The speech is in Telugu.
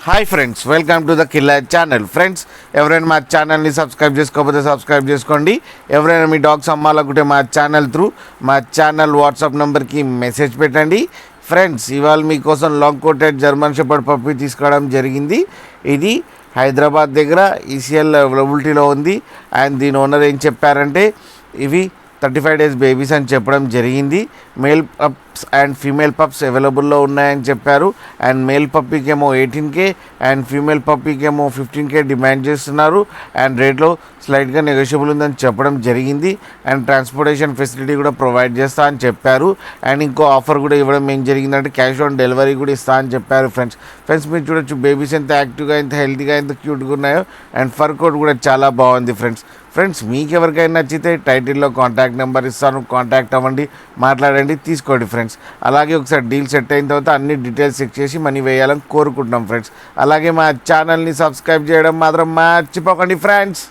Hi friends, welcome to the killer channel. Friends, ఎవరైనా మా ఛానల్ని సబ్స్క్రైబ్ చేసుకోకపోతే సబ్స్క్రైబ్ చేసుకోండి. ఎవరైనా మీ డాగ్స్ అమ్మాలనుకుంటే మా ఛానల్ త్రూ మా ఛానల్ వాట్సాప్ నెంబర్కి మెసేజ్ పెట్టండి. ఫ్రెండ్స్, ఇవాళ మీకోసం long coated German shepherd puppy తీసుకోవడం జరిగింది. ఇది హైదరాబాద్ దగ్గర ఈసీఎల్ అవైలబిలిటీలో ఉంది. అండ్ దీని ఓనర్ ఏం చెప్పారంటే ఇవి 35 days బేబీస్ అని చెప్పడం జరిగింది. Male pups and female pups అవైలబుల్లో ఉన్నాయని చెప్పారు. అండ్ మేల్ పప్పీకి ఏమో 18K అండ్ ఫీమేల్ పప్పీకి ఏమో 15K డిమాండ్ చేస్తున్నారు. అండ్ రేట్లో స్లైట్గా నెగోషియబుల్ ఉందని చెప్పడం జరిగింది. అండ్ ట్రాన్స్పోర్టేషన్ ఫెసిలిటీ కూడా ప్రొవైడ్ చేస్తా అని చెప్పారు. అండ్ ఇంకో ఆఫర్ కూడా ఇవ్వడం ఏం జరిగిందంటే క్యాష్ ఆన్ డెలివరీ కూడా ఇస్తా అని చెప్పారు. ఫ్రెండ్స్ మీరు చూడొచ్చు బేబీస్ ఎంత యాక్టివ్గా, ఎంత హెల్తీగా, ఎంత క్యూట్గా ఉన్నాయో. అండ్ ఫర్ కోట్ కూడా చాలా బాగుంది. ఫ్రెండ్స్ మీకు ఎవరికైనా నచ్చితే టైటిల్లో కాంటాక్ట్ నెంబర్ ఇస్తాను, కాంటాక్ట్ అవ్వండి, మాట్లాడండి, తీసుకోండి ఫ్రెండ్స్. అలాగే ఒకసారి డీల్ సెట్ అయిన తర్వాత అన్ని డీటెయిల్స్ చెక్ చేసి మనీ వేయాలని కోరుకుంటున్నాం ఫ్రెండ్స్. అలాగే మా ఛానల్ని సబ్స్క్రైబ్ చేయడం మాత్రం మర్చిపోకండి ఫ్రెండ్స్.